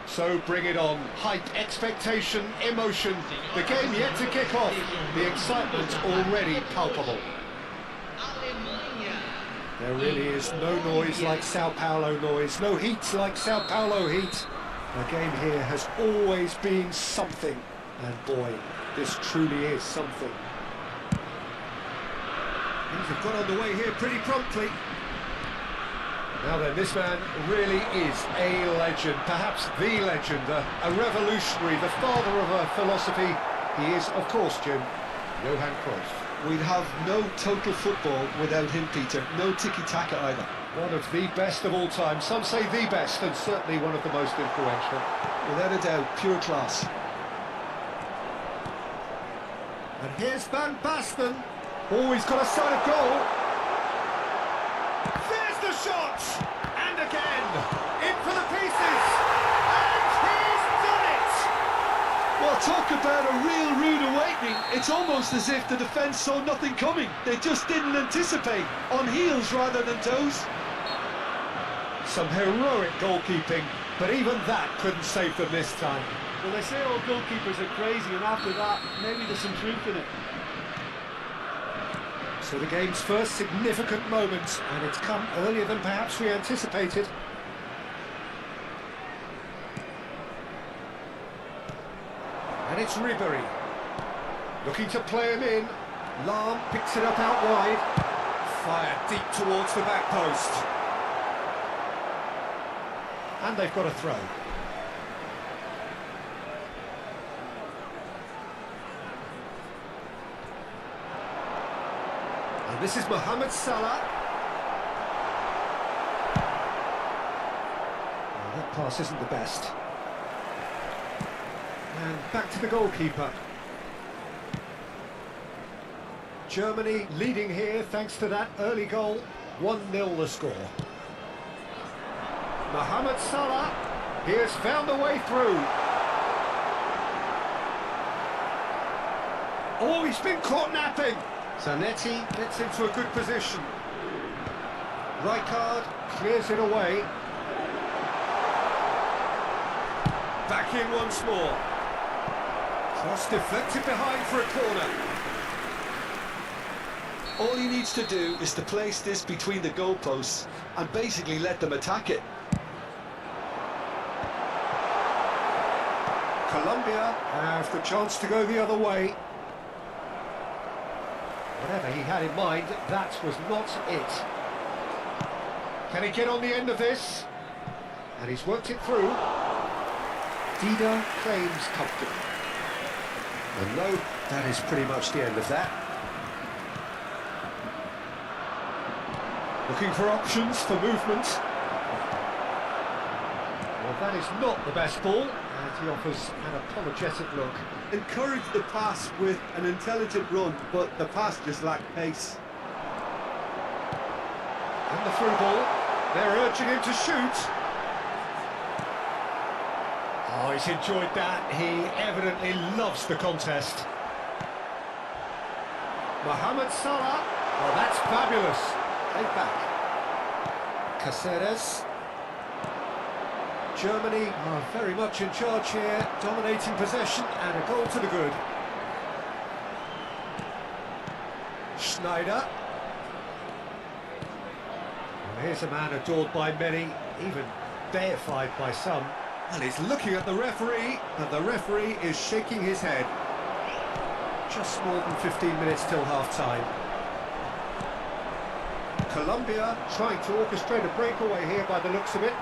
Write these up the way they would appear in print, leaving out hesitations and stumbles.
So bring it on. Hype, expectation, emotion. The game yet to kick off. The excitement already palpable. There really is no noise like Sao Paulo noise, no heat like Sao Paulo heat. The game here has always been something, and boy, this truly is something. Things have got underway here pretty promptly. Now then, this man really is a legend, perhaps the legend, a revolutionary, the father of a philosophy. He is, of course, Jim, Johan Cruyff. We'd have no total football without him, Peter. No tiki-taka either. One of the best of all time. Some say the best, and certainly one of the most influential. Without a doubt, pure class. And here's Van Basten. Oh, he's got a sight of goal. There's the shot! And again, in for the pieces! And he's done it! Well, talk about a real rude awakening. It's almost as if the defence saw nothing coming. They just didn't anticipate. On heels rather than toes. Some heroic goalkeeping, but even that couldn't save them this time. Well, they say all goalkeepers are crazy, and after that, maybe there's some truth in it. So the game's first significant moment, and it's come earlier than perhaps we anticipated. And it's Ribery, looking to play him in. Lahm picks it up out wide, fired deep towards the back post. And they've got a throw. This is Mohamed Salah. Well, that pass isn't the best. And back to the goalkeeper. Germany leading here thanks to that early goal. 1-0 the score. Mohamed Salah, he has found a way through. Oh, he's been caught napping. Zanetti gets into a good position. Rijkaard clears it away. Back in once more. Cross deflected behind for a corner. All he needs to do is to place this between the goalposts and basically let them attack it. Colombia have the chance to go the other way. Whatever he had in mind, that was not it. Can he get on the end of this? And he's worked it through. Dida claims comfortably. And no, that is pretty much the end of that. Looking for options for movement. Well, that is not the best ball, and he offers an apologetic look. Encourage the pass with an intelligent run, but the pass just lacked pace. And the through ball. They're urging him to shoot. Oh, he's enjoyed that. He evidently loves the contest. Mohamed Salah. Well, that's fabulous. Take back. Caceres. Germany are very much in charge here, dominating possession and a goal to the good. Schneider. Well, here's a man adored by many, even deified by some. And he's looking at the referee, and the referee is shaking his head. Just more than 15 minutes till half-time. Colombia trying to orchestrate a breakaway here by the looks of it.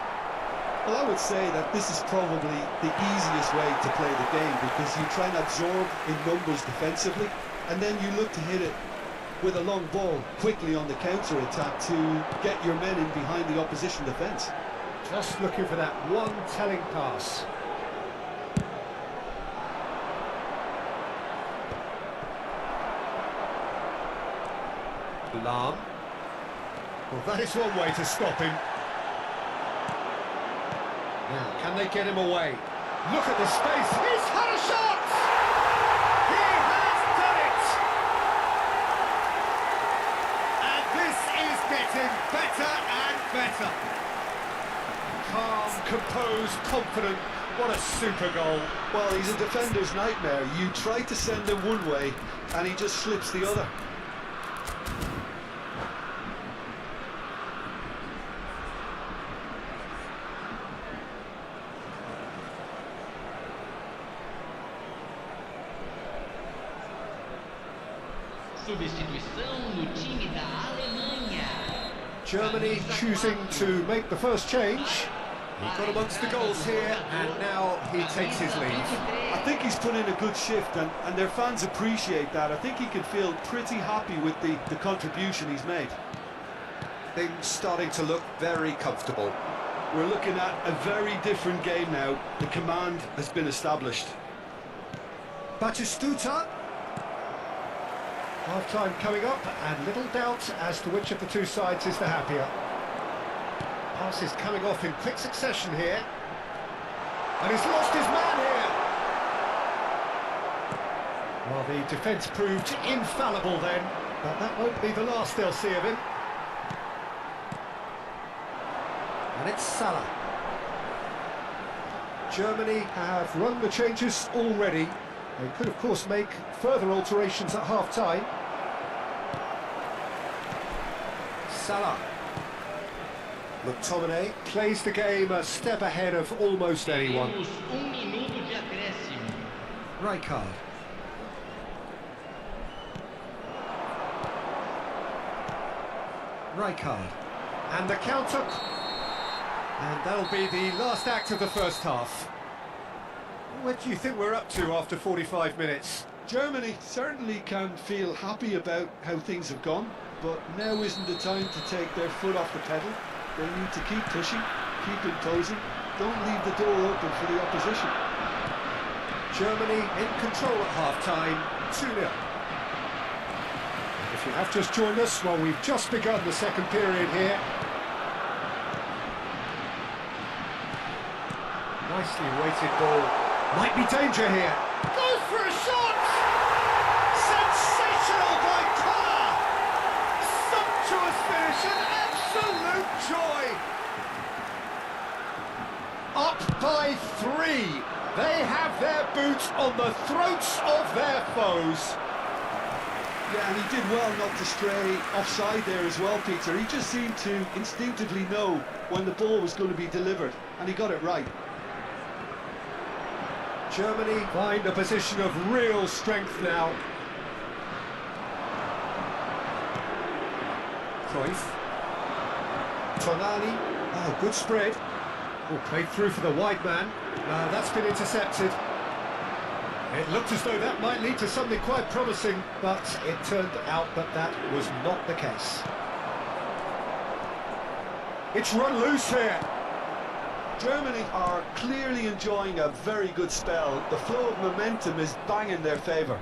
Well, I would say that this is probably the easiest way to play the game, because you try and absorb in numbers defensively, and then you look to hit it with a long ball quickly on the counter-attack to get your men in behind the opposition defence. Just looking for that one telling pass. Lam. Well, that is one way to stop him. Now, can they get him away? Look at the space. He's had a shot! He has done it! And this is getting better and better. Calm, composed, confident. What a super goal. Well, he's a defender's nightmare. You try to send him one way, and he just slips the other. Substituição no time da Alemanha. Germany choosing to make the first change. He got amongst the goals here, and now he takes his leave. I think he's put in a good shift, and their fans appreciate that. I think he can feel pretty happy with the contribution he's made. Things starting to look very comfortable. We're looking at a very different game now. The command has been established. Batistuta. Half-time coming up, and little doubt as to which of the two sides is the happier. Passes coming off in quick succession here. And he's lost his man here. Well, the defence proved infallible then, but that won't be the last they'll see of him. And it's Salah. Germany have run the changes already. They could, of course, make further alterations at half-time. Salah. McTominay plays the game a step ahead of almost anyone. Minuto de acréscimo. Rijkaard. Rijkaard. And the counter. And that'll be the last act of the first half. What do you think we're up to after 45 minutes? Germany certainly can feel happy about how things have gone. but now isn't the time to take their foot off the pedal. They need to keep pushing, keep imposing, don't leave the door open for the opposition. Germany in control at half-time, 2-0. If you have just joined us, well, we've just begun the second period here. Nicely weighted ball. Might be danger here. Goes for a shot! Sensational by Carr! Sumptuous finish, an absolute joy! Up by 3. They have their boots on the throats of their foes. Yeah, and he did well not to stray offside there as well, Peter. He just seemed to instinctively know when the ball was going to be delivered, and he got it right. Germany find a position of real strength now. Cruyff. Tonali. Oh, good spread. Oh, played through for the wide man. That's been intercepted. It looked as though that might lead to something quite promising, but it turned out that that was not the case. It's run loose here. Germany are clearly enjoying a very good spell. The flow of momentum is bang in their favour.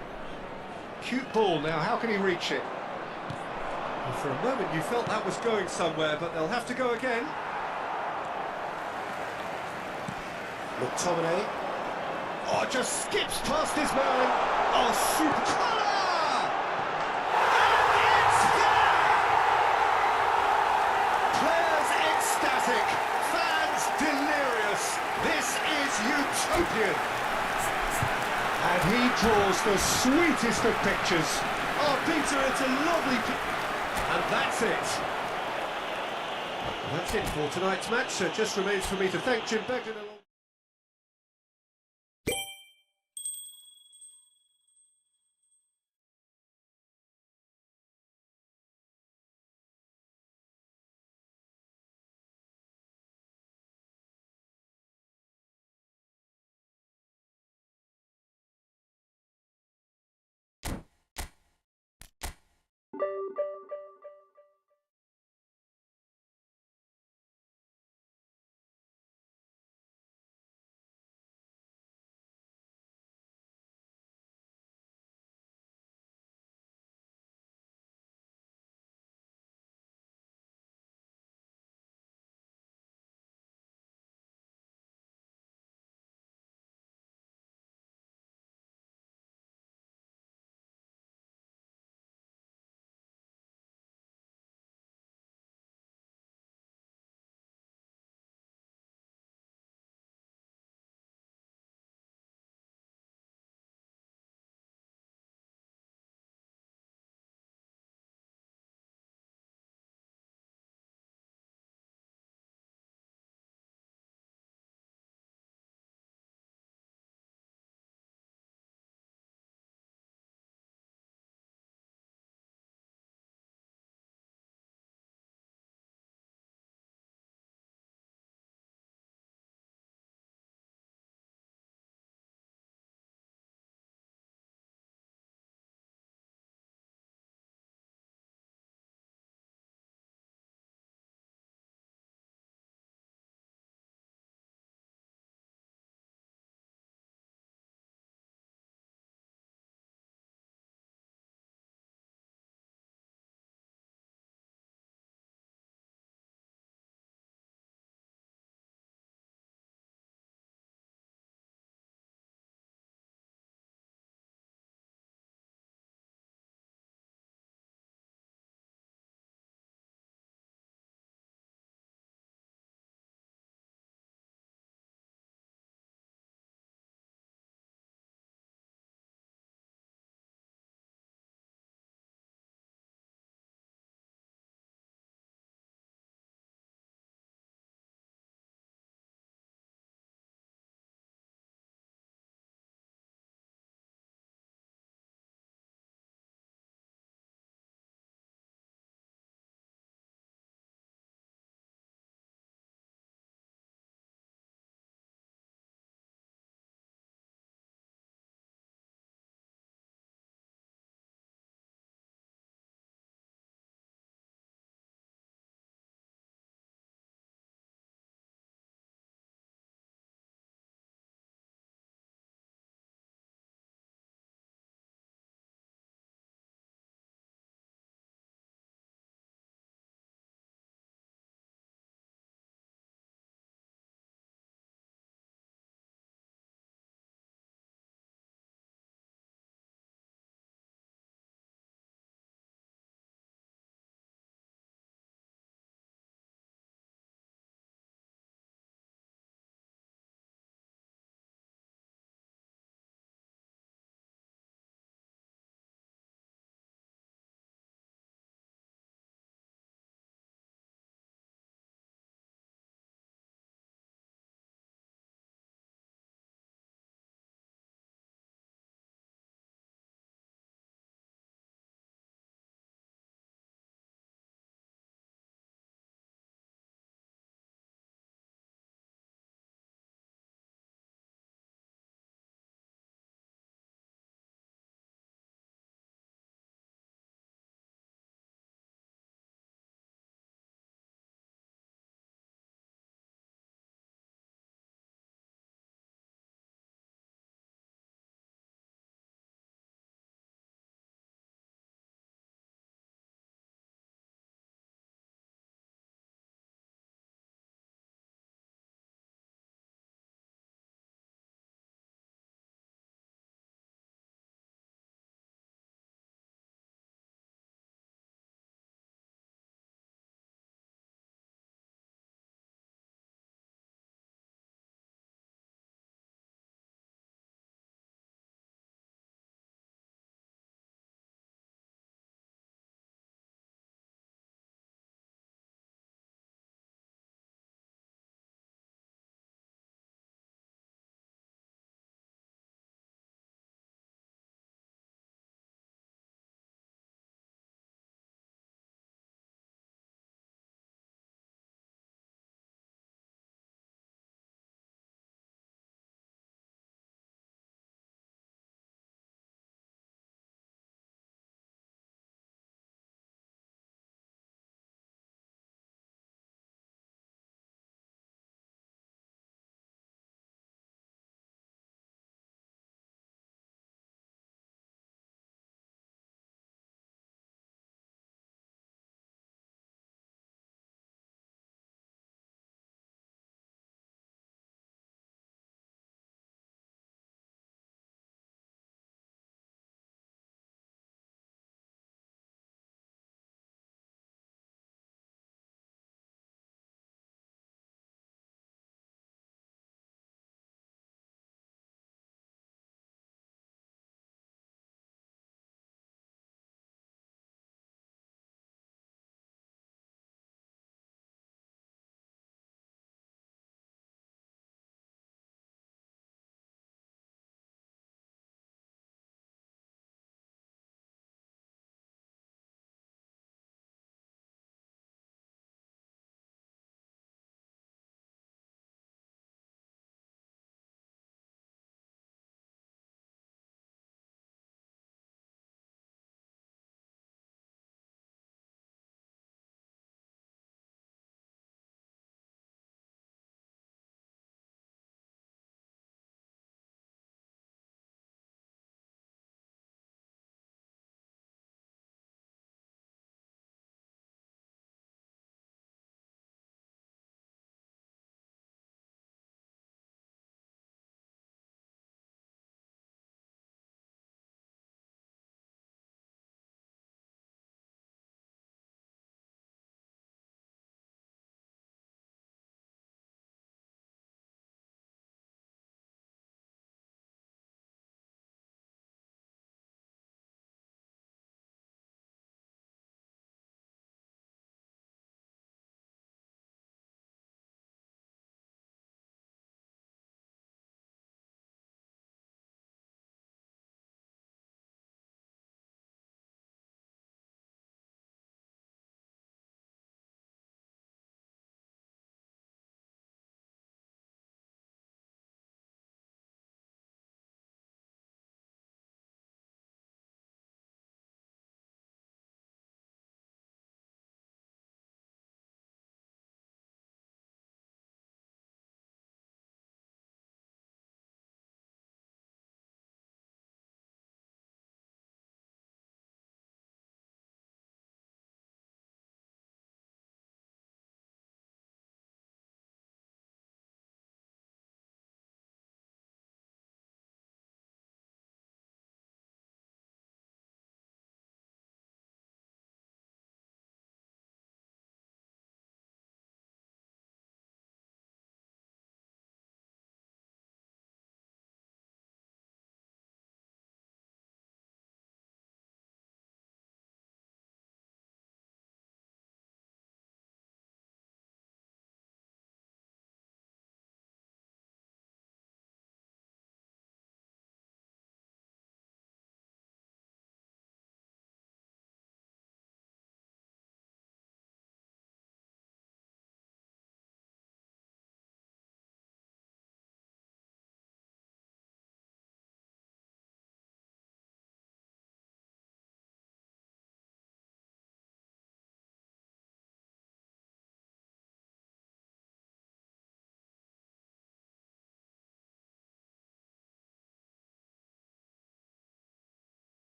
Cute ball now, how can he reach it? Well, for a moment you felt that was going somewhere, but they'll have to go again. McTominay. Oh, just skips past his man. Oh, super colour! And it's there! Players ecstatic, fans delirious. This is utopian. And he draws the sweetest of pictures. Oh, Peter, it's a lovely... And that's it. That's it for tonight's match. So it just remains for me to thank Jim Begden.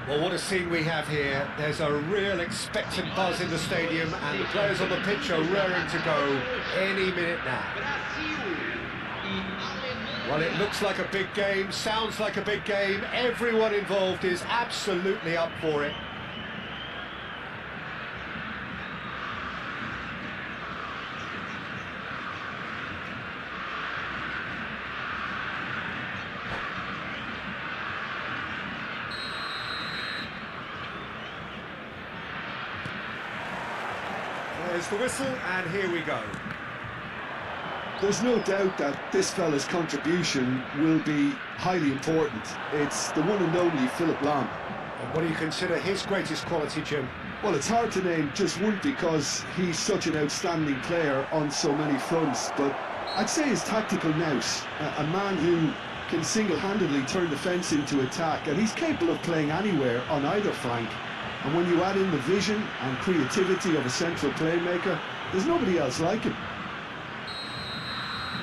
Well, what a scene we have here. There's a real expectant buzz in the stadium, and the players on the pitch are raring to go any minute now. Brasil e Alemanha. Well, it looks like a big game, sounds like a big game. Everyone involved is absolutely up for it. There's the whistle, and here we go. There's no doubt that this fella's contribution will be highly important. It's the one and only Philipp Lahm. And what do you consider his greatest quality, Jim? Well, it's hard to name just one because he's such an outstanding player on so many fronts, but I'd say his tactical nous, a man who can single-handedly turn defence into attack, and he's capable of playing anywhere on either flank. And when you add in the vision and creativity of a central playmaker, there's nobody else like him.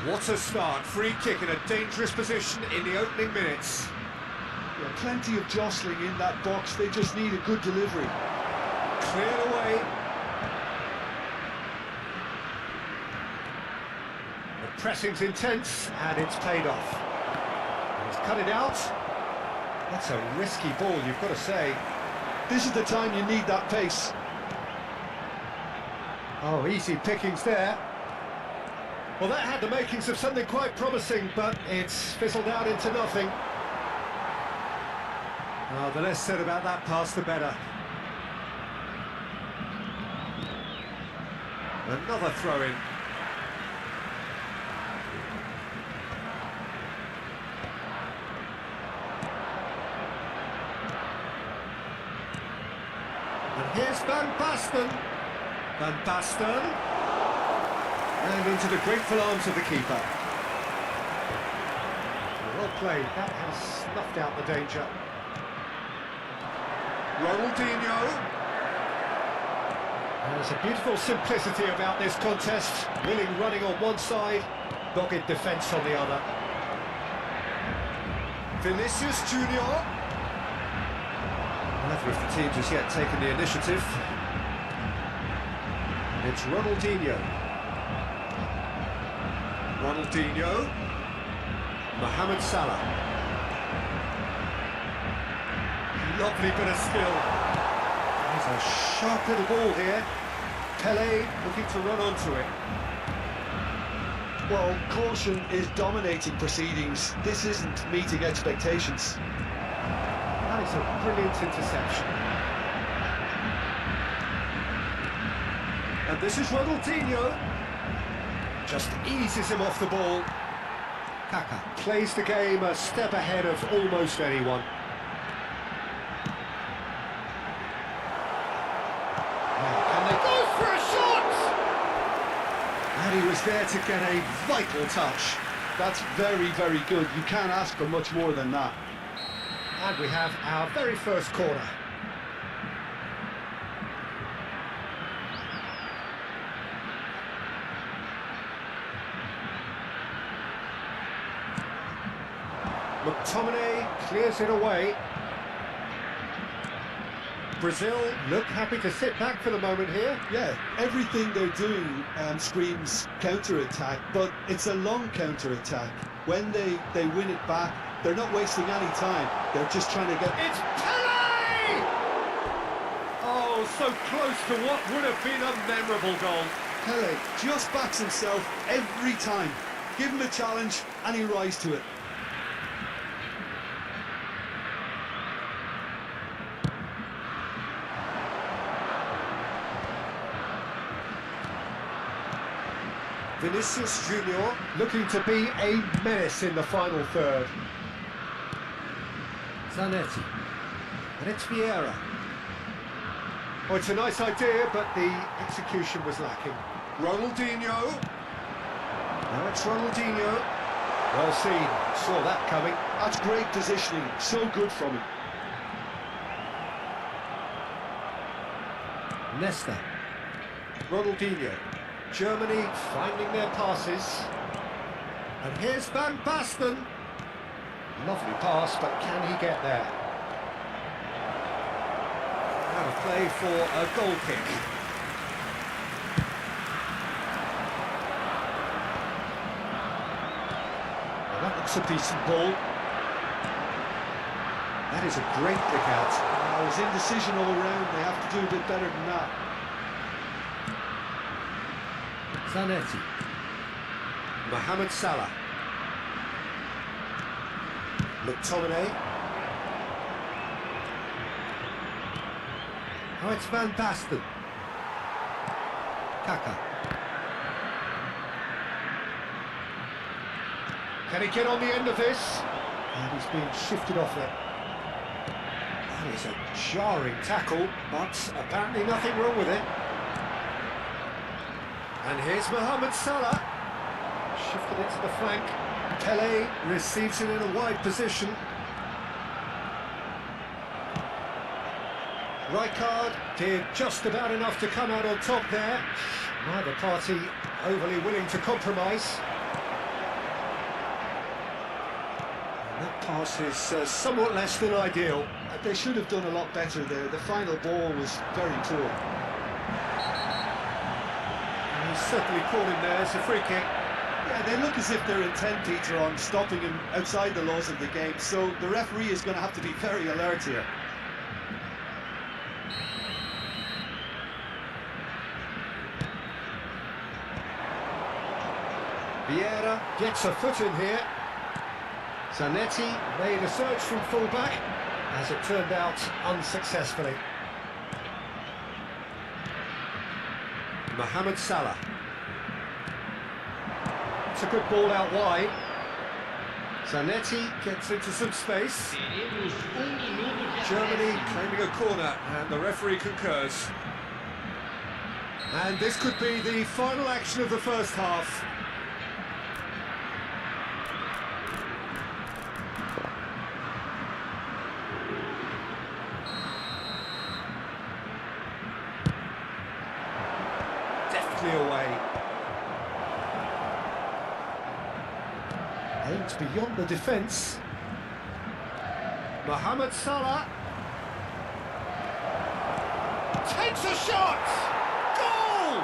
What a start. Free kick in a dangerous position in the opening minutes. Yeah, plenty of jostling in that box, they just need a good delivery. Cleared away. The pressing's intense, and it's paid off. He's cut it out. That's a risky ball, you've got to say. This is the time you need that pace. Oh, easy pickings there. Well, that had the makings of something quite promising, but it's fizzled out into nothing. Oh, the less said about that pass, the better. Another throw-in. And here's Van Basten. Van Basten. And into the grateful arms of the keeper. Well played. That has snuffed out the danger. Ronaldinho. There's a beautiful simplicity about this contest. Willing running on one side, dogged defence on the other. Vinicius Junior. Neither of the teams has yet taken the initiative. It's Ronaldinho. Ronaldinho. Mohamed Salah. Lovely bit of skill. There's a sharp little ball here. Pelé looking to run onto it. Well, caution is dominating proceedings. This isn't meeting expectations. That is a brilliant interception. And this is Ronaldinho. Just eases him off the ball. Kaka plays the game a step ahead of almost anyone. And they go for a shot! And he was there to get a vital touch. That's very, very good. You can't ask for much more than that. And we have our very first corner. McTominay clears it away. Brazil look happy to sit back for the moment here. Yeah, everything they're doing screams counter-attack, but it's a long counter-attack. When they win it back, they're not wasting any time. They're just trying to get... It's Pelé! Oh, so close to what would have been a memorable goal. Pelé just backs himself every time. Give him a challenge and he rise to it. Vinicius Junior looking to be a menace in the final third. Zanetti. And it's Vieira. Oh, it's a nice idea, but the execution was lacking. Ronaldinho. Now it's Ronaldinho. Well seen. Saw that coming. That's great positioning. So good from him. Nesta. Ronaldinho. Germany finding their passes. And here's Van Basten. Lovely pass, but can he get there? of play for a goal kick. Well, that looks a decent ball. That is a great kick out. It was indecision all round. They have to do a bit better than that. Zanetti. Mohamed Salah. McTominay. Oh, it's Van Basten. Kaka. Can he get on the end of this? And he's being shifted off it. That is a jarring tackle, but apparently nothing wrong with it. And here's Mohamed Salah. Shifted it to the flank. Pele receives it in a wide position. Rijkaard did just about enough to come out on top there. Neither party overly willing to compromise. And that pass is somewhat less than ideal. They should have done a lot better there. The final ball was very poor. And he's certainly caught him there. It's a free kick. Yeah, they look as if they're intent, Peter, on stopping him outside the laws of the game. So the referee is going to have to be very alert here. Vieira gets a foot in here. Zanetti made a search from full-back, as it turned out unsuccessfully. Mohamed Salah. It's a good ball out wide. Zanetti gets into some space. Teremos minuto de Germany acréscimo. claiming a corner, and the referee concurs. And this could be the final action of the first half. Deftly away. Aims beyond the defence. Mohamed Salah takes a shot! Goal!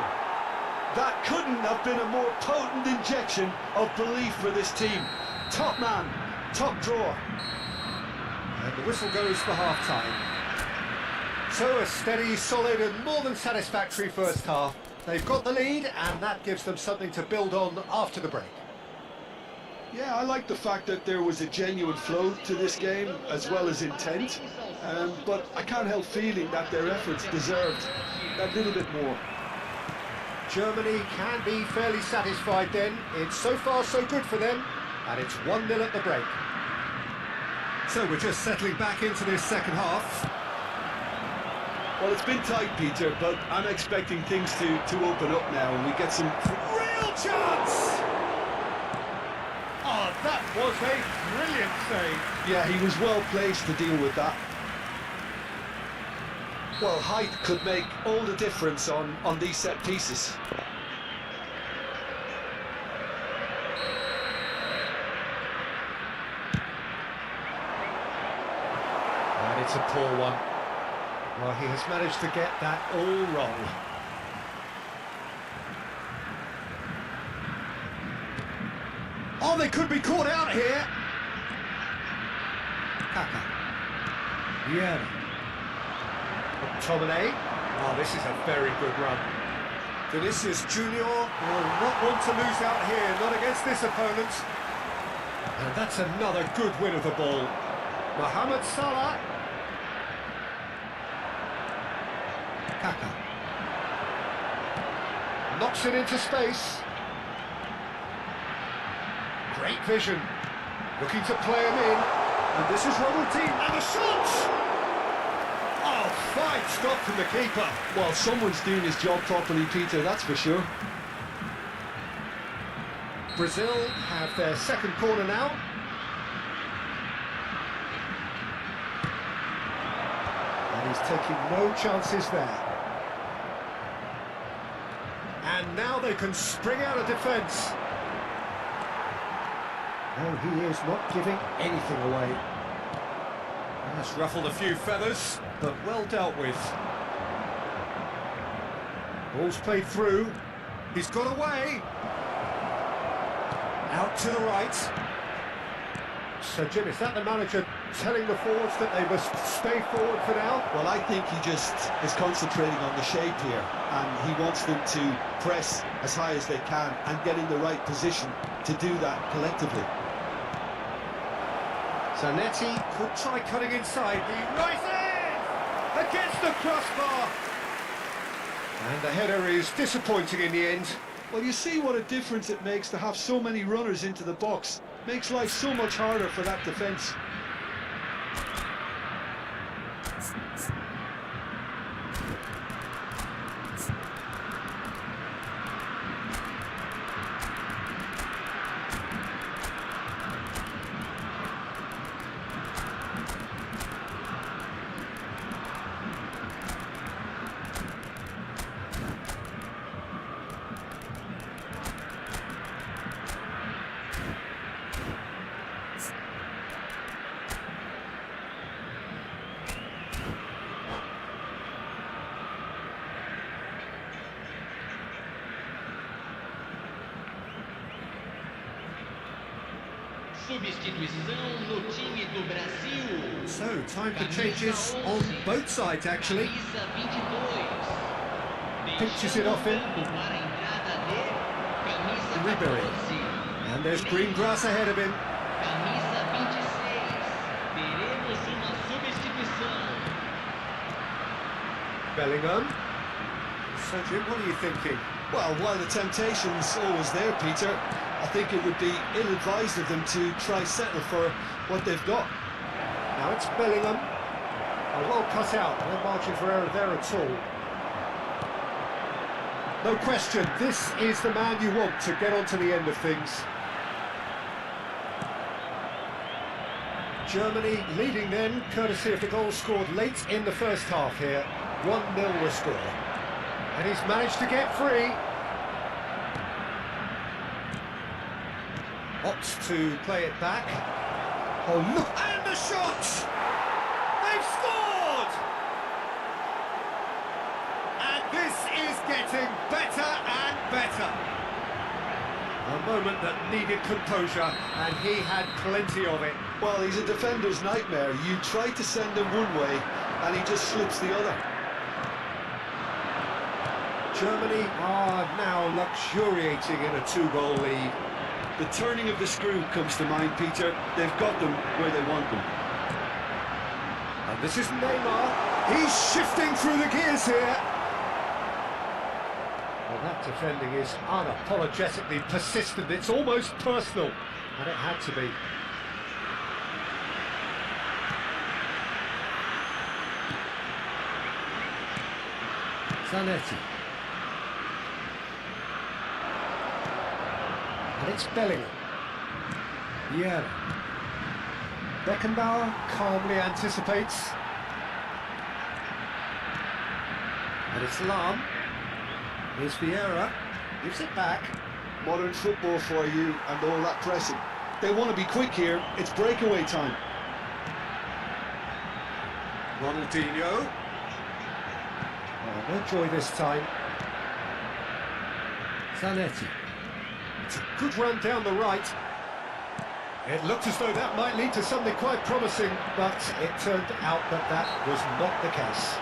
That couldn't have been a more potent injection of belief for this team. Top man, top drawer. And the whistle goes for half-time. So a steady, solid and more than satisfactory first half. They've got the lead and that gives them something to build on after the break. Yeah, I like the fact that there was a genuine flow to this game as well as intent. But I can't help feeling that their efforts deserved that little bit more. Germany can be fairly satisfied then. It's so far so good for them, and it's 1-0 at the break. So we're just settling back into this second half. Well, it's been tight, Peter, but I'm expecting things to open up now and we get some... Real chance! Oh, that was a brilliant save. Yeah, he was well placed to deal with that. Well, height could make all the difference on these set pieces. And it's a poor one. Well, he has managed to get that all wrong. Oh, they could be caught out here. Kaka. Vieira. McTominay. Oh, this is a very good run. Vinicius Junior will not want to lose out here, not against this opponent. And that's another good win of the ball. Mohamed Salah. Kaka. Knocks it into space. Great vision. Looking to play him in. And this is Robertine. And the shot! Oh, fine stop from the keeper. Well, someone's doing his job properly, Peter, that's for sure. Brazil have their second corner now. And he's taking no chances there. And now they can spring out of defence. No, he is not giving anything away. That's ruffled a few feathers, but well dealt with. Ball's played through. He's got away. Out to the right. So, Jim, is that the manager telling the forwards that they must stay forward for now? Well, I think he just is concentrating on the shape here, and he wants them to press as high as they can and get in the right position to do that collectively. Zanetti could try cutting inside. He rises against the crossbar. And the header is disappointing in the end. Well, you see what a difference it makes to have so many runners into the box. Makes life so much harder for that defence. Substituição no time do Brasil. So, time for changes on both sides, actually. Camisa 22. Pinches it off him. Para a entrada de camisa Ribery. 14. And there's green grass ahead of him. Camisa 26. Teremos uma substituição. Bellingham. So, Jim, what are you thinking? Well, while the temptation's always there, Peter, I think it would be ill-advised of them to try settle for what they've got. Now it's Bellingham. Oh, well cut out. No margin for error there at all. No question, this is the man you want to get onto the end of things. Germany leading then, courtesy of the goal scored late in the first half here. 1-0 the score. And he's managed to get free. Opts to play it back. Oh, look! And the shot! They've scored! And this is getting better and better. A moment that needed composure, and he had plenty of it. Well, he's a defender's nightmare. You try to send him one way, and he just slips the other. Germany are now luxuriating in a 2-goal lead. The turning of the screw comes to mind, Peter. They've got them where they want them. And this is Neymar. He's shifting through the gears here. Well, that defending is unapologetically persistent. It's almost personal, and it had to be. Zanetti. And it's Bellingham. IaM. Beckenbauer calmly anticipates. And it's Lahm. Here's Vieira. Gives it back. Modern football for you and all that pressing. They want to be quick here. It's breakaway time. Ronaldinho. Oh, no joy this time. Zanetti. It's a good run down the right. It looked as though that might lead to something quite promising, but it turned out that that was not the case.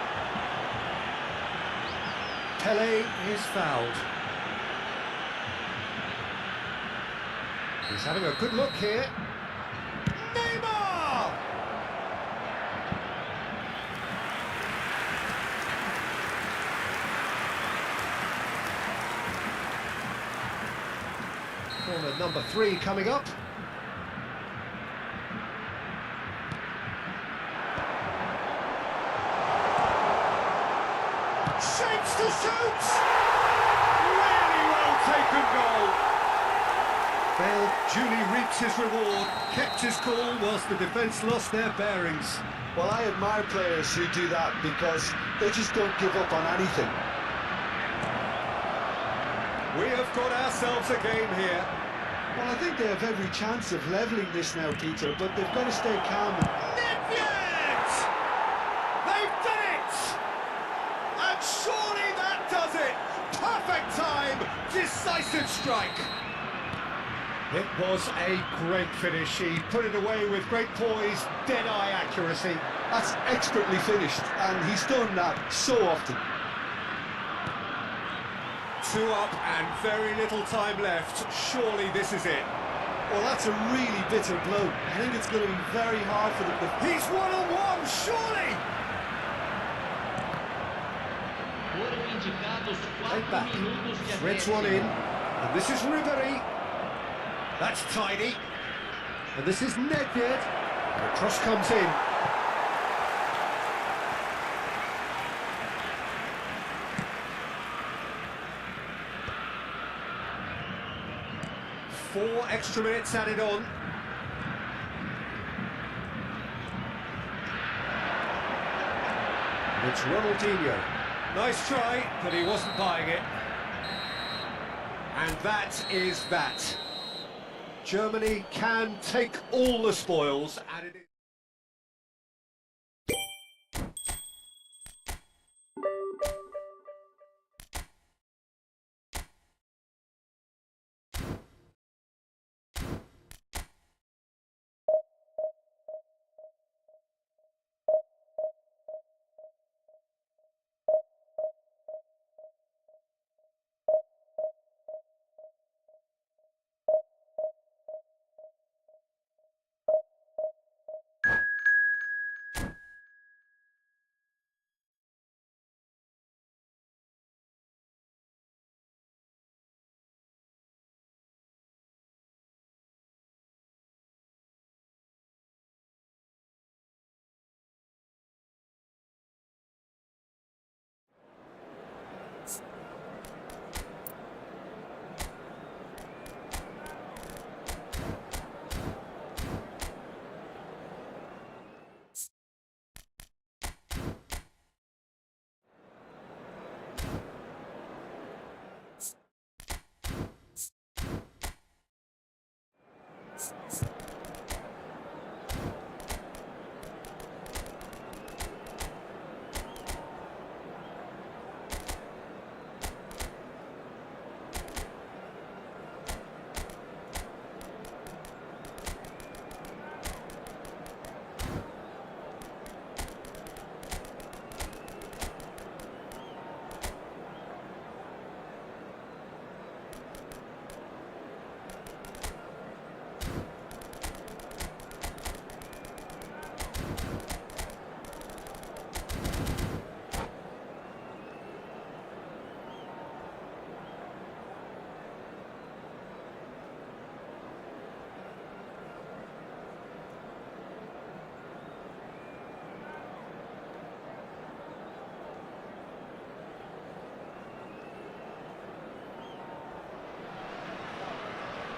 Pelé is fouled. He's having a good look here. Neymar! Corner number 3 coming up. Shapes to shoot! Really well taken goal. Bale duly reaps his reward, kept his cool whilst the defence lost their bearings. Well, I admire players who do that because they just don't give up on anything. We have got ourselves a game here. Well, I think they have every chance of levelling this now, Peter, but they've got to stay calm. They've done it! And surely that does it! Magnificent strike. It was a great finish. He put it away with great poise, dead-eye accuracy. That's expertly finished, and he's done that so often. 2 up and very little time left. Surely this is it. Well, that's a really bitter blow. I think it's going to be very hard for them to... He's one-on-one, surely! Foram indicados Right 4 back. minutos de Threads one in. acréscimo. And this is Ribery. That's tidy. And this is Nedved. The cross comes in. Four extra minutes added on. It's Ronaldinho. Nice try, but he wasn't buying it. And that is that. Germany can take all the spoils, and it is...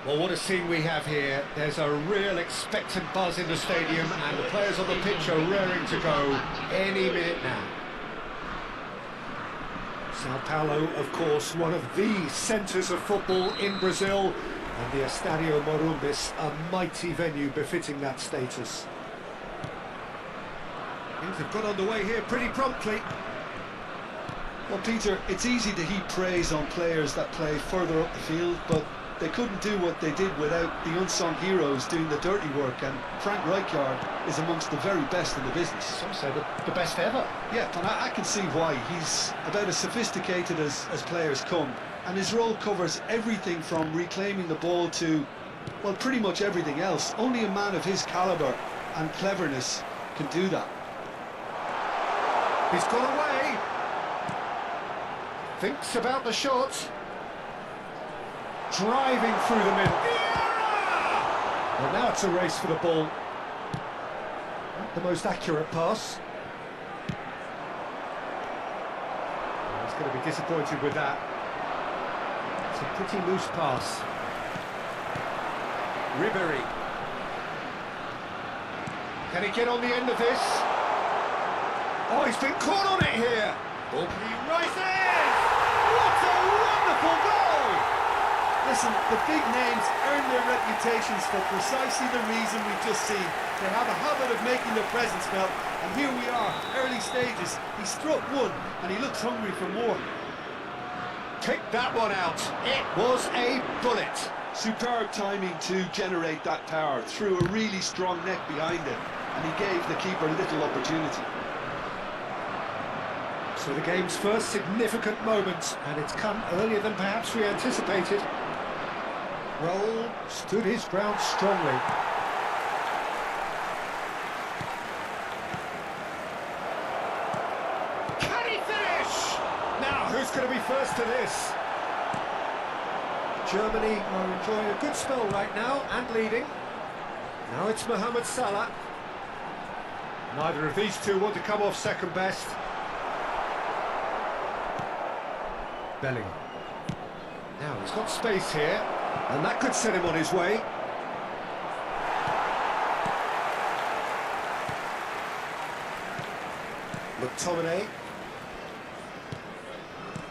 Well, what a scene we have here. There's a real expectant buzz in the stadium, and the players on the pitch are raring to go any minute now. Sao Paulo, of course, one of the centres of football in Brazil, and the Estadio Morumbis, a mighty venue befitting that status. Things have got underway here pretty promptly. Well, Peter, it's easy to heap praise on players that play further up the field, but they couldn't do what they did without the unsung heroes doing the dirty work, and Frank Rijkaard is amongst the very best in the business. Some say the best ever. Yeah, and I can see why. He's about as sophisticated as players come, and his role covers everything from reclaiming the ball to, well, pretty much everything else. Only a man of his calibre and cleverness can do that. He's gone away. Thinks about the shot. Driving through the middle. Well, now it's a race for the ball. Not the most accurate pass. He's going to be disappointed with that. It's a pretty loose pass. Ribery. Can he get on the end of this? Oh, he's been caught on it here. Ball he rises. What a wonderful goal! Listen, the big names earn their reputations for precisely the reason we've just seen. They have a habit of making their presence felt, and here we are, early stages. He struck one, and he looks hungry for more. picked that one out. It was a bullet. Superb timing to generate that power, threw a really strong neck behind it, and he gave the keeper little opportunity. So the game's first significant moment, and it's come earlier than perhaps we anticipated. Raul stood his ground strongly. Can he finish? Now, who's going to be first to this? Germany are enjoying a good spell right now and leading. Now it's Mohamed Salah. Neither of these two want to come off second best. Bellingham. Now he's got space here, and that could set him on his way. McTominay.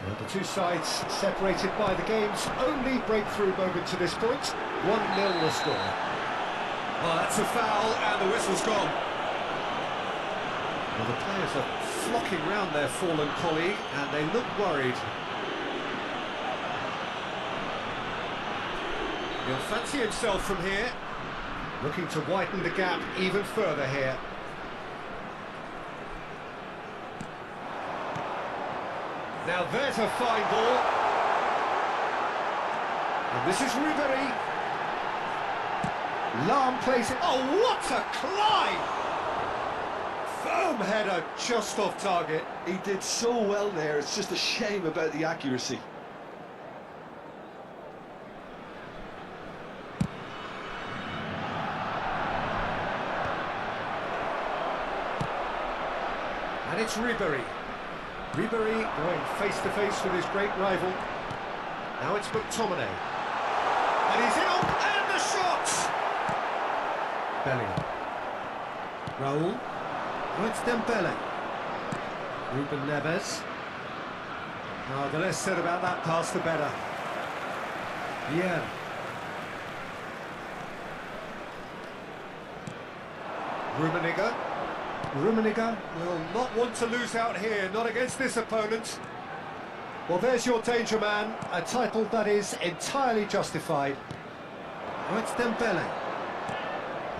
And the two sides separated by the game's only breakthrough moment to this point. 1-0 the score. Well, that's a foul, and the whistle's gone. Well, the players are flocking round their fallen colleague, and they look worried. He'll fancy himself from here, looking to widen the gap even further here. Now there's a fine ball. And this is Ribéry. Lahm plays it. Oh, what a climb! Firm header just off target. He did so well there, it's just a shame about the accuracy. And it's Ribéry. Ribéry going face-to-face with his great rival. Now it's McTominay. And he's in on, and the shot! Bellingham. Raul. Now it's Dembele. Ruben Neves. Oh, the less said about that pass, the better. IaM. Rummenigge will not want to lose out here, not against this opponent. Well, there's your danger man, a title that is entirely justified. Now it's Dembele.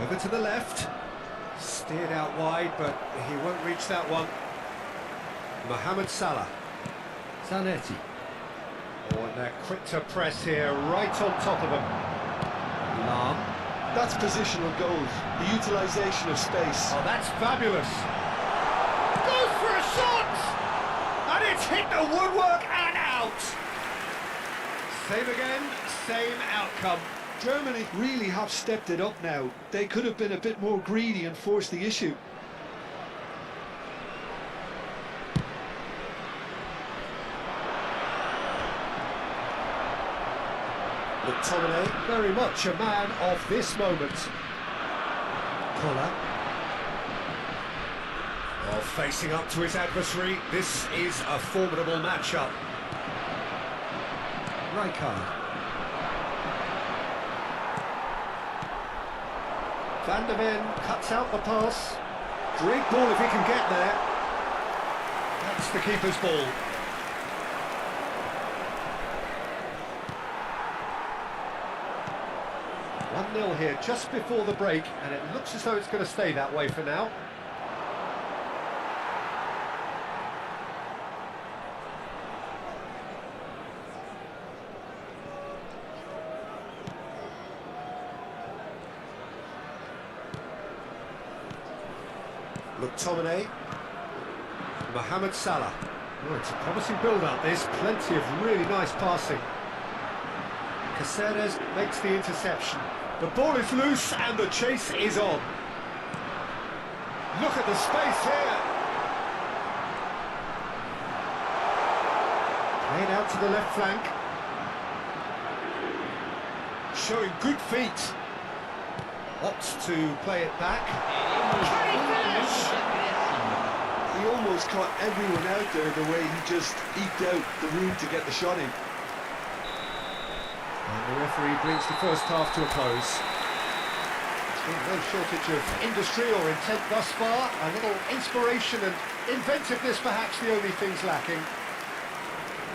Over to the left. Steered out wide, but he won't reach that one. Mohamed Salah. Zanetti. Oh, and they're quick to press here, right on top of him. Lahm. That's positional goals, the utilisation of space. Oh, that's fabulous. Goes for a shot! And it's hit the woodwork and out. Same again, same outcome. Germany really have stepped it up now. They could have been a bit more greedy and forced the issue. McTominay, very much a man of this moment. Koller. Oh, facing up to his adversary, this is a formidable matchup. Rijkaard. Van der Ven cuts out the pass. Great ball if he can get there. That's the keeper's ball. One 0 here just before the break, and it looks as though it's going to stay that way for now. McTominay. Mohamed Salah. Oh, it's a promising build-up. There's plenty of really nice passing. Caceres makes the interception. The ball is loose and the chase is on. Look at the space here. Played out to the left flank. Showing good feet. Opts to play it back. Can he finish? He almost caught everyone out there the way he just eked out the room to get the shot in. And the referee brings the first half to a close. There's been no shortage of industry or intent thus far. A little inspiration and inventiveness, perhaps the only things lacking.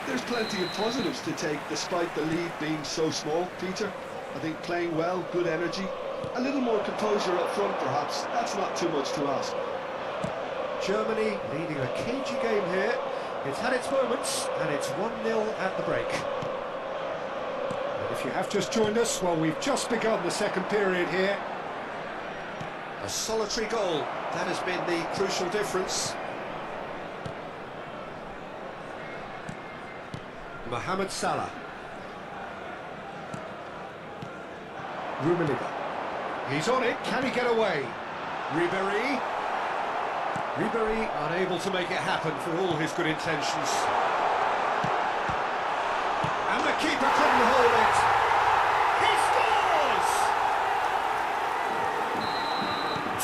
There's plenty of positives to take despite the lead being so small, Peter. I think playing well, good energy, a little more composure up front perhaps, that's not too much to ask. Germany leading a cagey game here. It's had its moments, and it's 1-0 at the break. And if you have just joined us, well, we've just begun the second period here. A solitary goal, that has been the crucial difference. Mohamed Salah. Rummenigge. He's on it, can he get away? Ribéry. Ribéry unable to make it happen for all his good intentions. And the keeper couldn't hold it. He scores!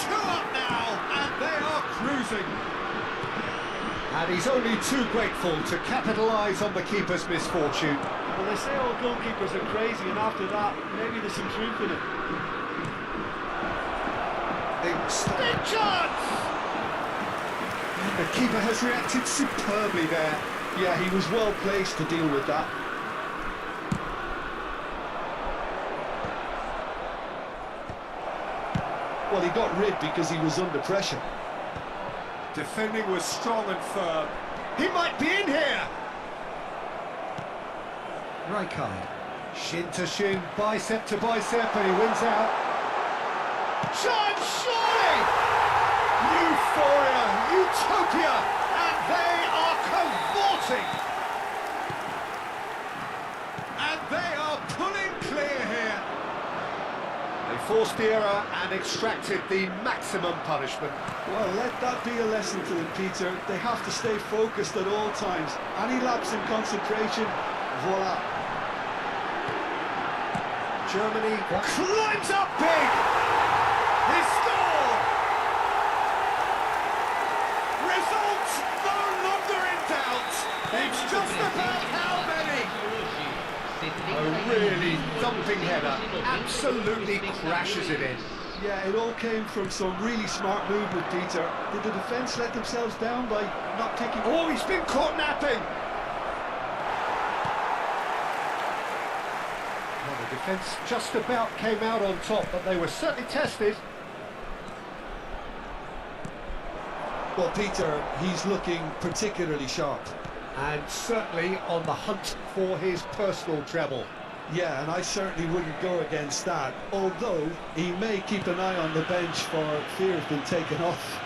2 up now, and they are cruising. And he's only too grateful to capitalise on the keeper's misfortune. Well, they say all goalkeepers are crazy, and after that, maybe there's some truth in it. Big chance! The keeper has reacted superbly there. Yeah, he was well placed to deal with that. Well, he got rid because he was under pressure. Defending was strong and firm. He might be in here! Rijkaard. Shin to shin, bicep to bicep, and he wins out. Chance, surely! Euphoria, utopia, and they are cavorting! And they are pulling clear here. They forced the error and extracted the maximum punishment. Well, let that be a lesson to them, Peter. They have to stay focused at all times. Any lapse in concentration, voila. Germany climbs up big! He scored! Results no longer in doubt. It's just about how many. A really thumping header, absolutely crashes it in. Yeah, it all came from some really smart movement, Peter. Did the defence let themselves down by not taking... Oh, he's been caught napping! Well, the defence just about came out on top, but they were certainly tested. Well, Peter, he's looking particularly sharp. And certainly on the hunt for his personal treble. Yeah, and I certainly wouldn't go against that, although he may keep an eye on the bench for fear of being taken off.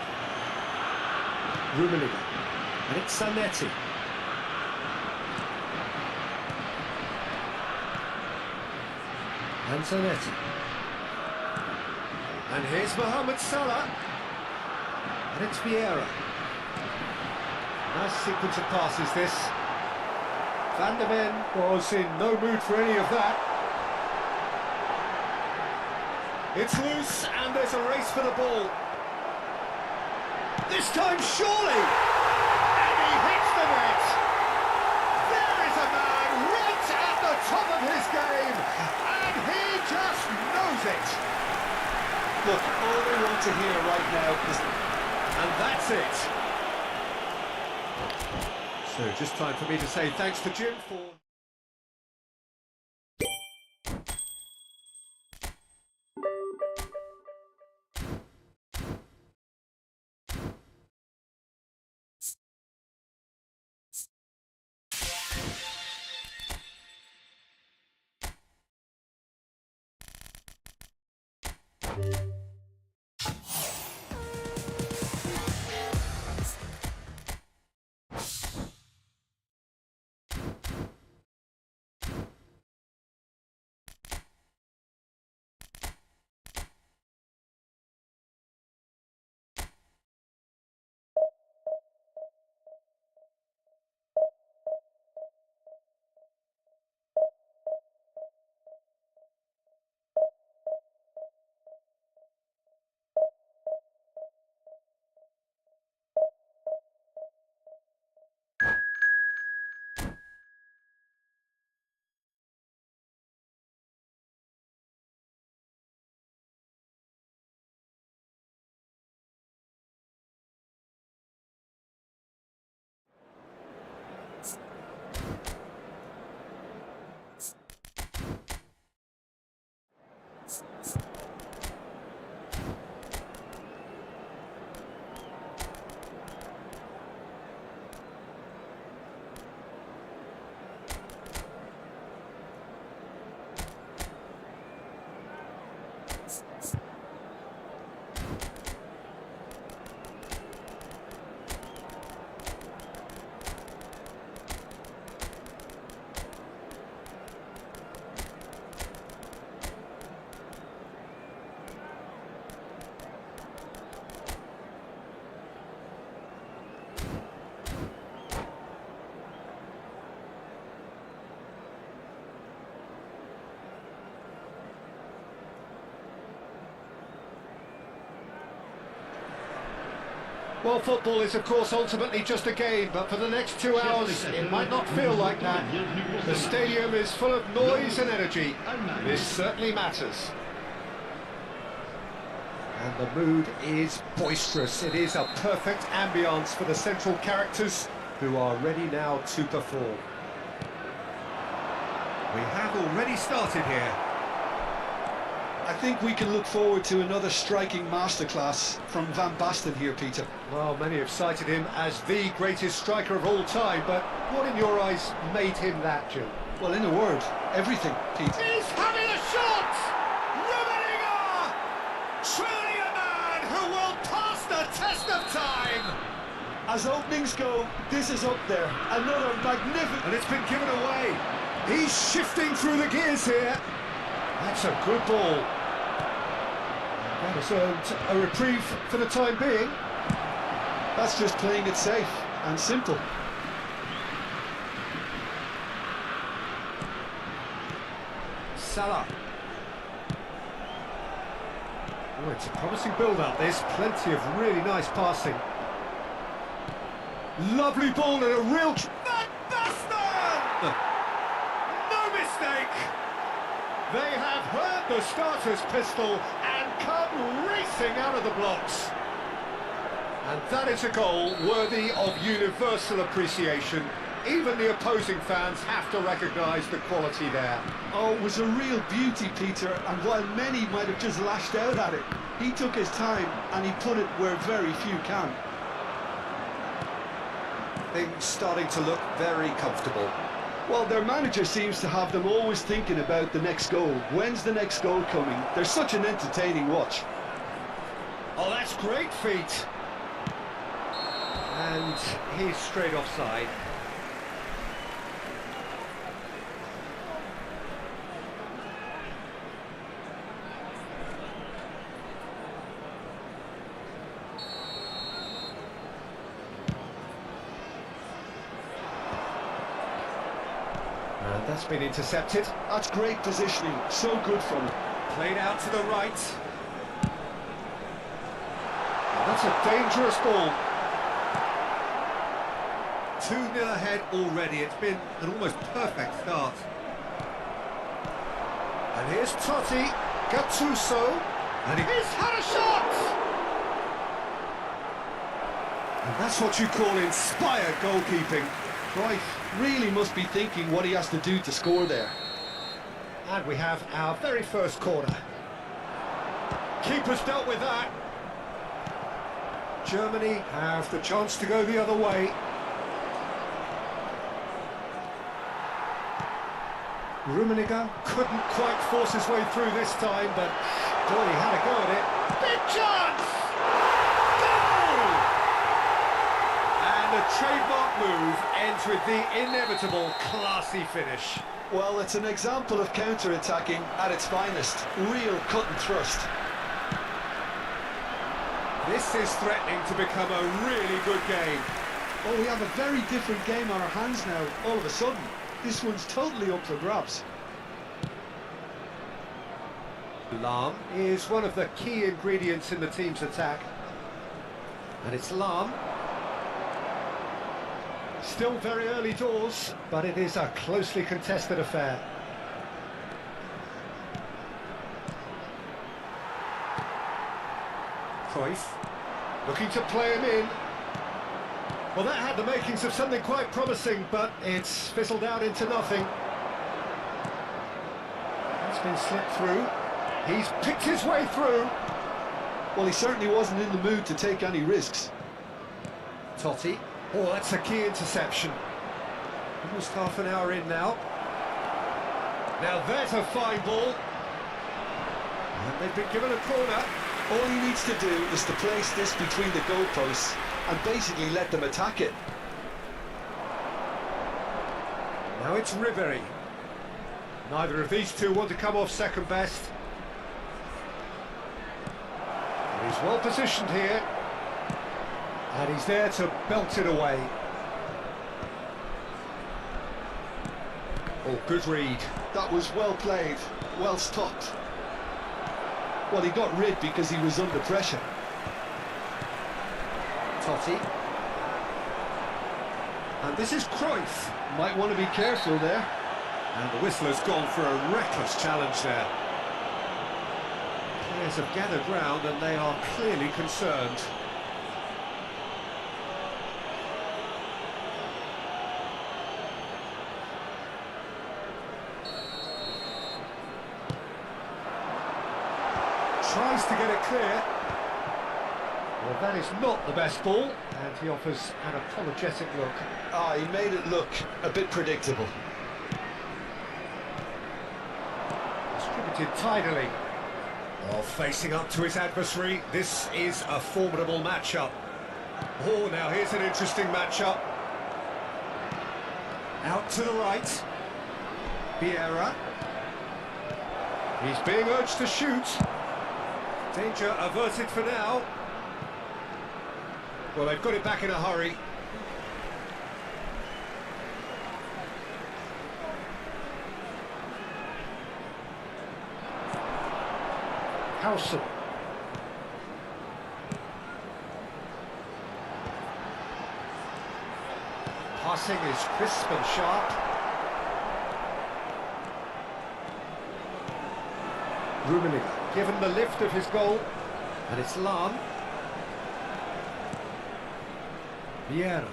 Rummenigge. And it's Zanetti. And Zanetti. And here's Mohamed Salah. And it's Vieira. Nice sequence of passes, this. Van der Ven was in no mood for any of that. It's loose, and there's a race for the ball. This time, surely! And he hits the net! There is a man right at the top of his game, and he just knows it! Look, all they want to hear right now is... And that's it! So, just time for me to say thanks to Jim for... Well, football is, of course, ultimately just a game, but for the next 2 hours, it might not feel like that. The stadium is full of noise and energy. This certainly matters. And the mood is boisterous. It is a perfect ambience for the central characters, who are ready now to perform. We have already started here. I think we can look forward to another striking masterclass from Van Basten here, Peter. Well, many have cited him as the greatest striker of all time, but what in your eyes made him that, Jim? Well, in a word, everything, Peter. He's having a shot! Rummenigge! Truly a man who will pass the test of time! As openings go, this is up there. Another magnificent... And it's been given away. He's shifting through the gears here. That's a good ball. That has earned a reprieve for the time being. That's just playing it safe and simple. Salah. Oh, it's a promising build-up. There's plenty of really nice passing. Lovely ball and a real... Van Basten! No mistake! They have heard the starter's pistol and come racing out of the blocks. And that is a goal worthy of universal appreciation. Even the opposing fans have to recognise the quality there. Oh, it was a real beauty, Peter, and while many might have just lashed out at it, he took his time and he put it where very few can. Things starting to look very comfortable. Well, their manager seems to have them always thinking about the next goal. When's the next goal coming? They're such an entertaining watch. Oh, that's great feet. And he's straight offside. And that's been intercepted. That's great positioning, so good from him. Played out to the right. And that's a dangerous ball. 2-0 ahead already. It's been an almost perfect start. And here's Totti, Gattuso, and he's had a shot! And that's what you call inspired goalkeeping. Right, really must be thinking what he has to do to score there. And we have our very first corner. Keeper's dealt with that. Germany have the chance to go the other way. Rummenigge couldn't quite force his way through this time, but boy, he had a go at it. Big chance! Goal! And the trademark move ends with the inevitable classy finish. Well, it's an example of counter-attacking at its finest. Real cut and thrust. This is threatening to become a really good game. Oh, we have a very different game on our hands now, all of a sudden. This one's totally up for grabs. Lahm is one of the key ingredients in the team's attack. And it's Lahm. Still very early doors, but it is a closely contested affair. Cruyff looking to play him in. Well, that had the makings of something quite promising, but it's fizzled out into nothing. It's been slipped through. He's picked his way through. Well, he certainly wasn't in the mood to take any risks. Totti. Oh, that's a key interception. Almost half an hour in now. Now there's a fine ball. And they've been given a corner. All he needs to do is to place this between the goalposts and basically let them attack it. Now it's Ribery. Neither of these two want to come off second best. But he's well positioned here. And he's there to belt it away. Oh, good read. That was well played, well stopped. Well, he got rid because he was under pressure. Totti. And this is Cruyff. Might want to be careful there. And the whistle has gone for a reckless challenge there. Players have gathered round and they are clearly concerned. Tries to get it clear. Well, that is not the best ball, and he offers an apologetic look. Ah, he made it look a bit predictable. Distributed tidily. Oh, facing up to his adversary, this is a formidable matchup. Oh, now here's an interesting matchup. Out to the right. Vieira. He's being urged to shoot. Danger averted for now. Well, they've got it back in a hurry. Howson. Passing is crisp and sharp. Rummenigge given the lift of his goal, and it's Lahm. Vieira.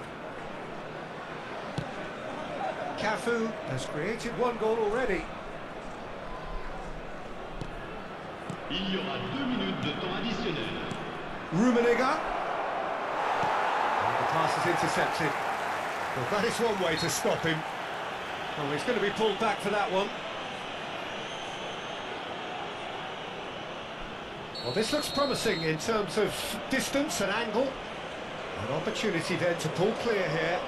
Cafu has created one goal already. Il y aura 2 minutes de temps additionnel. Rummenigge. And the pass is intercepted. Well, that is one way to stop him. Well, he's going to be pulled back for that one. Well, this looks promising in terms of distance and angle. An opportunity then to pull clear here.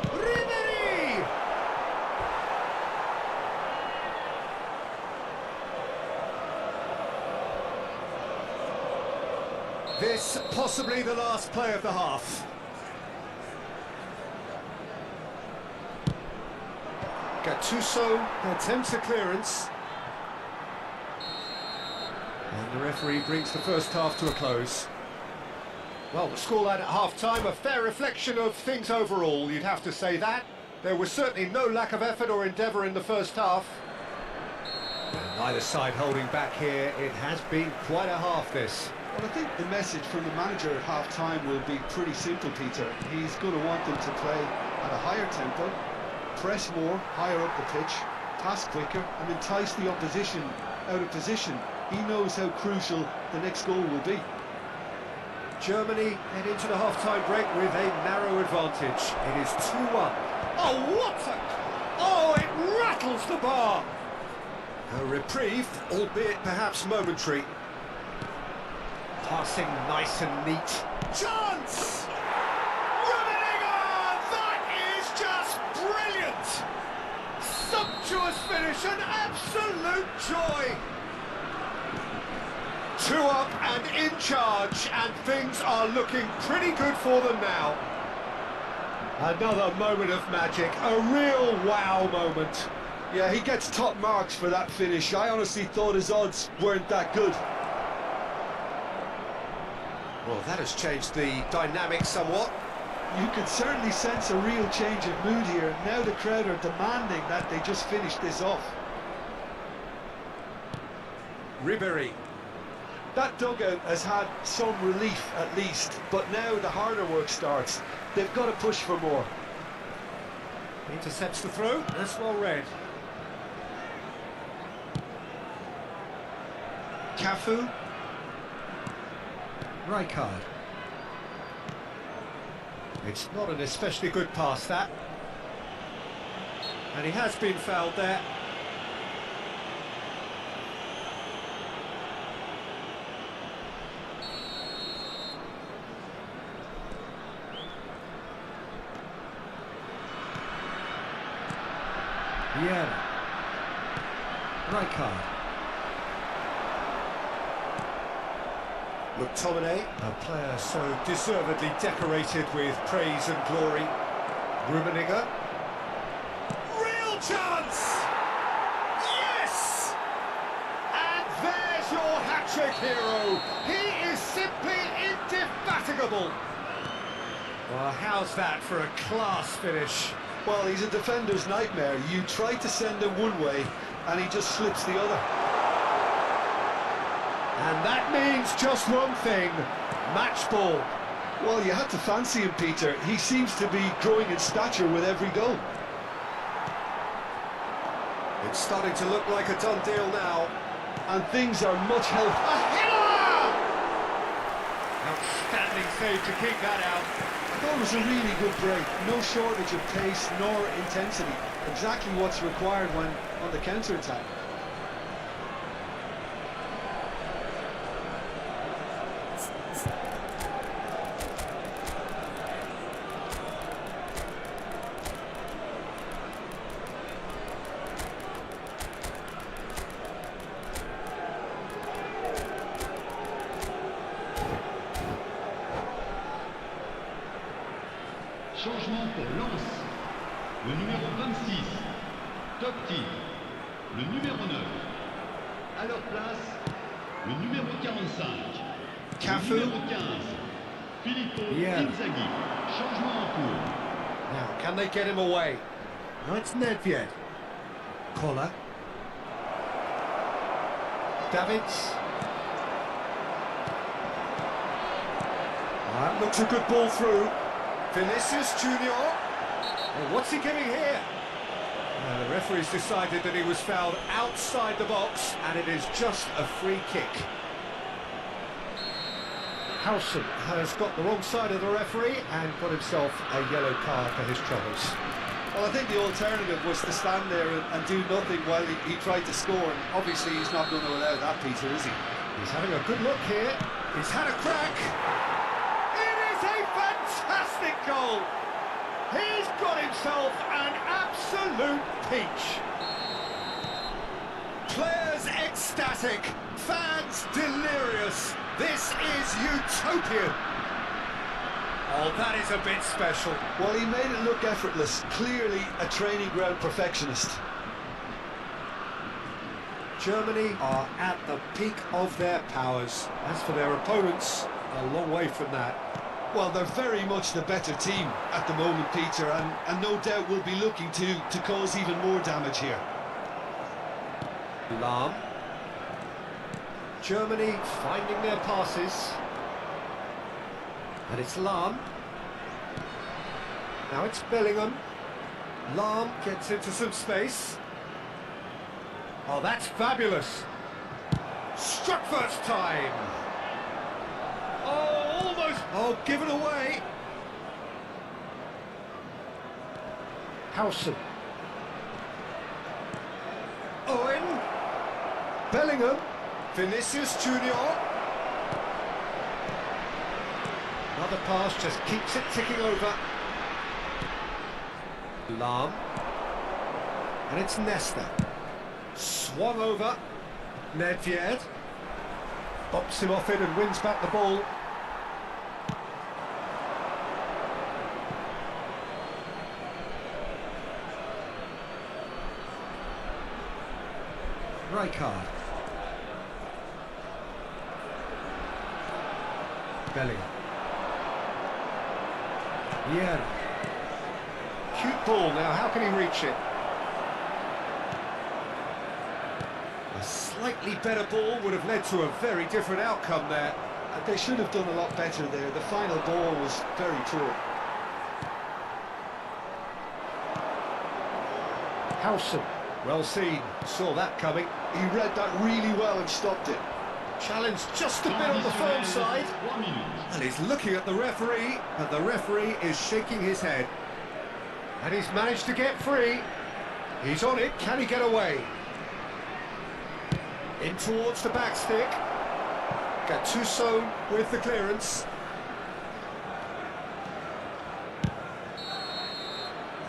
Ribery! This possibly the last play of the half. Gattuso attempts a clearance. And the referee brings the first half to a close. Well, the scoreline at half-time, a fair reflection of things overall, you'd have to say that. There was certainly no lack of effort or endeavour in the first half. And neither side holding back here, it has been quite a half this. Well, I think the message from the manager at half-time will be pretty simple, Peter. He's going to want them to play at a higher tempo, press more, higher up the pitch, pass quicker, and entice the opposition out of position. He knows how crucial the next goal will be. Germany head into the half-time break with a narrow advantage. It is 2-1. Oh, what a... Oh, it rattles the bar! A reprieve, albeit perhaps momentary. Passing nice and neat. Chance! Rummenigge! That is just brilliant! Sumptuous finish, an absolute joy! 2 up and in charge, and things are looking pretty good for them now. Another moment of magic, a real wow moment. Yeah, he gets top marks for that finish. I honestly thought his odds weren't that good. Well, that has changed the dynamic somewhat. You can certainly sense a real change of mood here. Now the crowd are demanding that they just finish this off. Ribery. That dugout has had some relief at least, but now the harder work starts. They've got to push for more. Intercepts the throw, that's well read. Cafu. Rijkaard. It's not an especially good pass, that. And he has been fouled there. Vieira. Rijkaard. McTominay, a player so deservedly decorated with praise and glory. Rummenigge. Real chance! Yes! And there's your hat-trick hero. He is simply indefatigable. Well, how's that for a class finish? Well, he's a defender's nightmare. You try to send him one way, and he just slips the other. And that means just one thing, match ball. Well, you had to fancy him, Peter. He seems to be growing in stature with every goal. It's starting to look like a done deal now. And things are much healthier. A header! Outstanding save to keep that out. That was a really good break. No shortage of pace nor intensity. Exactly what's required when on the counter-attack. Changement pour Lens. Le numéro 26, Topti. Le numéro 9. À leur place, le numéro 45. Cafu. Le numéro 15, Filippo Inzaghi. Changement en cours. Now, can they get him away? No, it's Nedved. Collar. Davids. That looks a good ball through. Vinicius Junior. Well, what's he giving here? The referee's decided that he was fouled outside the box, and it is just a free kick. Howson has got the wrong side of the referee and got himself a yellow card for his troubles. Well, I think the alternative was to stand there and do nothing while he tried to score. And obviously, he's not going to allow that, Peter, is he? He's having a good look here. He's had a crack. It is a fantastic goal. He's got himself an absolute peach. Players ecstatic, fans delirious. This is utopian. Oh, that is a bit special. Well, he made it look effortless. Clearly a training ground perfectionist. Germany are at the peak of their powers. As for their opponents, a long way from that. Well, they're very much the better team at the moment, Peter, and no doubt will be looking to cause even more damage here. Lahm. Germany finding their passes. And it's Lahm. Now it's Bellingham. Lahm gets into some space. Oh, that's fabulous. Struck first time. Oh, almost. Oh, given away. Howson. Owen. Bellingham. Vinicius Junior. Another pass just keeps it ticking over. Lahm. And it's Nesta. Swung over. Nedved. Bops him off it and wins back the ball. Rijkaard. Bellingham. IaM. Cute ball now, how can he reach it? A slightly better ball would have led to a very different outcome there. They should have done a lot better there. The final ball was very poor. Howson, well seen, saw that coming. He read that really well and stopped it. Challenge just a bit on the firm side. 3 minutes. And he's looking at the referee, but the referee is shaking his head. And he's managed to get free. He's on it, can he get away? In towards the back stick. Gattuso with the clearance.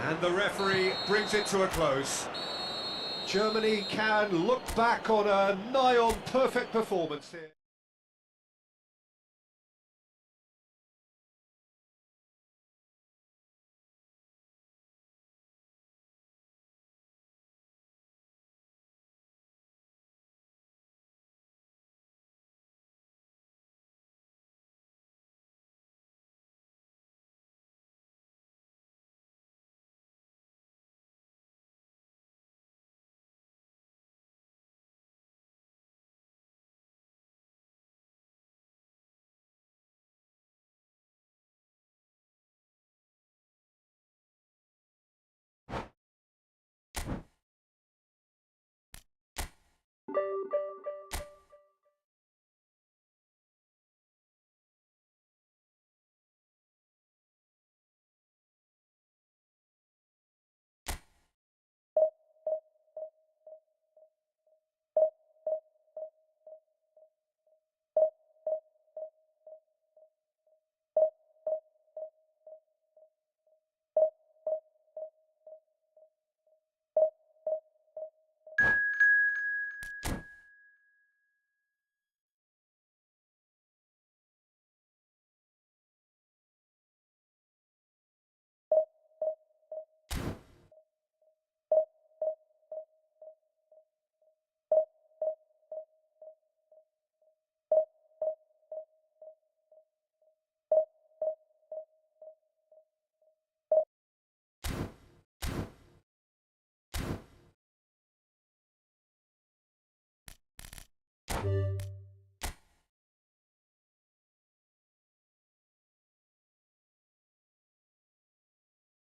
And the referee brings it to a close. Germany can look back on a nigh-on perfect performance here.